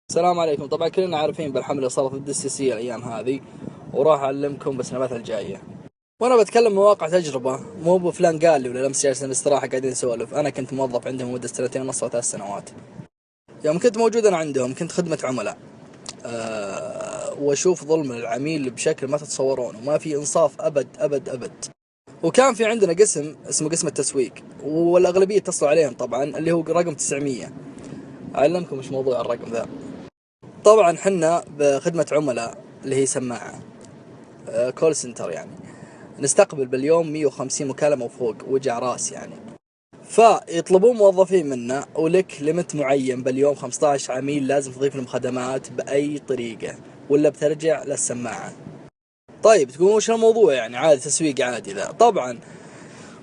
السلام عليكم. طبعا كلنا عارفين بالحملة اللي صارت ضد السيسي الأيام هذه، وراح أعلمكم بالسنوات الجاية. وأنا بتكلم من واقع تجربة، مو بفلان قال لي ولا لمس جالسين استراحة قاعدين نسولف. أنا كنت موظف عندهم مدة 2.5 أو 3 سنوات. يوم كنت موجود أنا عندهم كنت خدمة عملاء. وأشوف ظلم العميل بشكل ما تتصورون، وما في إنصاف أبد أبد أبد. وكان في عندنا قسم اسمه قسم التسويق، والأغلبية اتصلوا عليهم طبعا، اللي هو رقم 900. أعلمكم إيش موضوع الرقم ذا. طبعا حنا بخدمة عملاء اللي هي سماعة، كول سنتر يعني، نستقبل باليوم 150 مكالمة وفوق، وجع راس يعني. فيطلبون موظفين منا، ولك ليمت معين باليوم 15 عميل لازم تضيف لهم خدمات بأي طريقة، ولا بترجع للسماعة. طيب تقول وش الموضوع؟ يعني عادي، تسويق عادي ذا. طبعا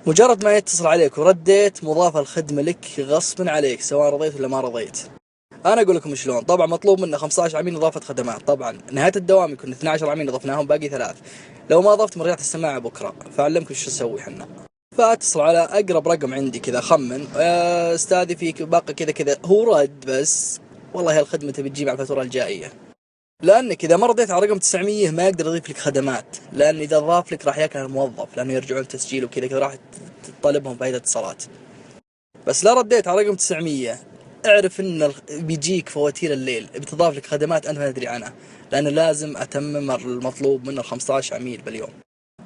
مجرد ما يتصل عليك ورديت، مضاف الخدمة لك غصبا عليك سواء رضيت ولا ما رضيت. انا اقول لكم شلون. طبعا مطلوب منا 15 عميل اضافه خدمات. طبعا نهايه الدوام يكون 12 عميل اضفناهم، باقي 3. لو ما اضفت رجعت السماعه بكره. فاعلمكم شو اسوي حنا. فاتصل على اقرب رقم عندي كذا، خمن استاذي فيك باقي كذا كذا. هو رد بس والله هالخدمه تبي تجيب على الفاتوره الجائيه، لانك اذا ما رديت على رقم 900 ما يقدر يضيف لك خدمات، لان اذا ضاف لك راح ياكل الموظف، لانه يرجعون تسجيل وكذا كذا، راح تطالبهم فائده اتصالات. بس لا رديت على رقم 900، اعرف ان بيجيك فواتير الليل بتضاف لك خدمات انت ما تدري عنها، لانه لازم اتمم المطلوب من ال 15 عميل باليوم.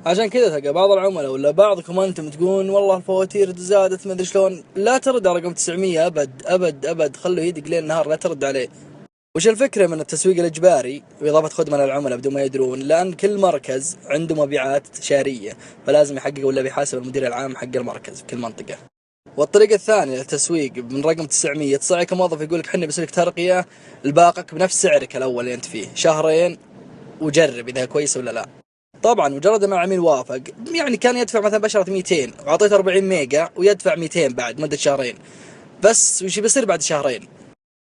عشان كذا تلقى بعض العملاء ولا بعضكم انتم تقولون والله الفواتير زادت ما ادري شلون. لا ترد على رقم 900 ابد ابد ابد، خلوا يدق ليل نهار لا ترد عليه. وش الفكرة من التسويق الإجباري وإضافة خدمة للعملاء بدون ما يدرون؟ لأن كل مركز عنده مبيعات شهرية، فلازم يحقق ولا بيحاسب المدير العام حق المركز في كل منطقة. والطريقة الثانية للتسويق من رقم 900، يتصل عليك موظف يقول لك حنا بنسوي لك ترقية لباقك بنفس سعرك الأول اللي أنت فيه شهرين، وجرب إذا كويس ولا لا. طبعا مجرد ما العميل وافق، يعني كان يدفع مثلا بشرة 200 وعطيته 40 ميجا، ويدفع 200 بعد مدة شهرين بس. وش بيصير بعد شهرين؟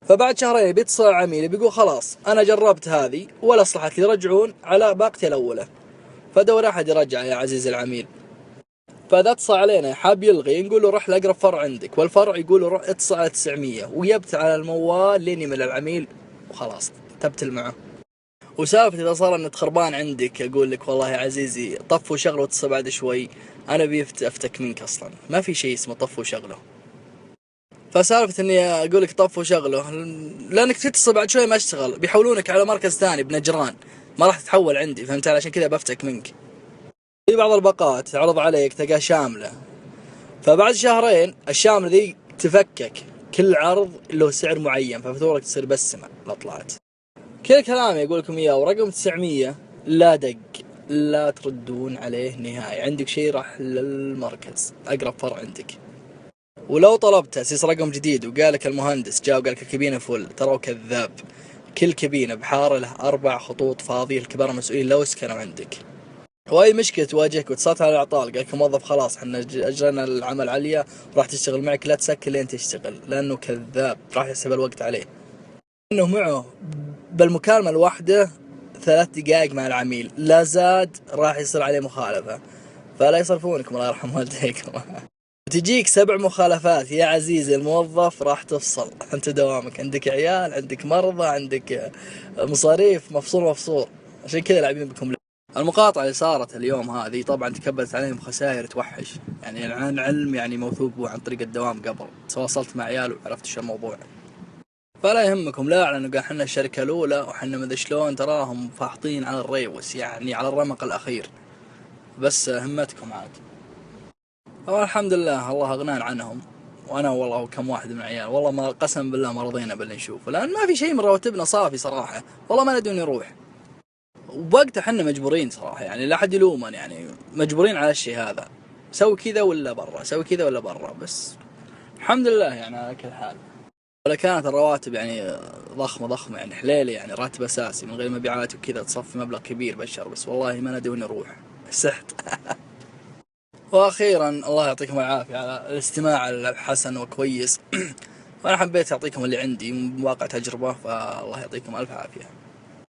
فبعد شهرين بيتصل العميل بيقول خلاص أنا جربت هذه ولا صلحت لي، رجعون على باقتي الأولى. فدور أحد يرجع يا عزيز العميل. فإذا اتصل علينا حاب يلغي، نقول له روح لأقرب فرع عندك، والفرع يقول له روح اتصل على 900، ويبت على الموال لين يمل العميل وخلاص تبتل معه. وسالفة إذا صار النت خربان عندك، أقول لك والله يا عزيزي طف وشغله واتصل بعد شوي، أنا أفتك منك أصلا. ما في شيء اسمه طف وشغله. فسالفة إني أقول لك طف وشغله، لأنك تتصل بعد شوي ما اشتغل بيحولونك على مركز ثاني بنجران، ما راح تتحول عندي، فهمت؟ عشان كذا بفتك منك. في بعض الباقات تعرض عليك تلقى شاملة، فبعد شهرين الشاملة ذي تفكك، كل عرض له سعر معين، ففاتورك تصير بالسماء لا طلعت. كل كلام يقول لكم إياه. ورقم 900 لا دق، لا تردون عليه نهائي. عندك شيء راح للمركز أقرب فرع عندك. ولو طلبت تأسيس رقم جديد وقالك المهندس جاء وقالك الكابينة فل، ترى كذاب. كل كابينة بحارة له 4 خطوط فاضية، الكبار المسؤولين لو سكنوا عندك. واي مشكلة تواجهك واتصلت على الأعطال قالك موظف خلاص حنا أجرنا العمل عليا وراح تشتغل معك، لا تسكر لين تشتغل، لأنه كذاب راح يحسب الوقت عليه. إنه معه بالمكالمة الواحدة 3 دقائق مع العميل، لا زاد راح يصير عليه مخالفة. فلا يصرفونكم الله يرحم والديكم. تجيك 7 مخالفات يا عزيزي الموظف راح تفصل. أنت دوامك عندك عيال، عندك مرضى، عندك مصاريف، مفصول. عشان كذا لاعبين بكم. المقاطعة اللي صارت اليوم هذه طبعا تكبلت عليهم خسائر توحش، يعني عن علم يعني موثوق عن طريق الدوام قبل تواصلت مع عيال وعرفت شو الموضوع. فلا يهمكم، لا اعلنوا قال حنا الشركة الأولى وحنا ماذا شلون، تراهم فاحطين على الريوس يعني على الرمق الأخير، بس همتكم عاد. والحمد لله الله أغنان عنهم. وأنا والله كم واحد من العيال والله ما قسم بالله ما رضينا باللي نشوفه، لأن ما في شيء من رواتبنا صافي صراحة، والله ما ندري نروح. وبوقتها حنا مجبورين صراحة، يعني لا حد يلومن، يعني مجبورين على الشيء هذا. سوي كذا ولا برا، سوي كذا ولا برا، بس الحمد لله يعني على كل حال. ولا كانت الرواتب يعني ضخمة يعني حليلة، يعني راتب أساسي من غير مبيعات وكذا تصفي مبلغ كبير بشر، بس والله ما ندري وين نروح سحت. وأخيرا الله يعطيكم العافية على الاستماع الحسن وكويس. وأنا حبيت أعطيكم اللي عندي من واقع تجربة، فالله يعطيكم ألف عافية.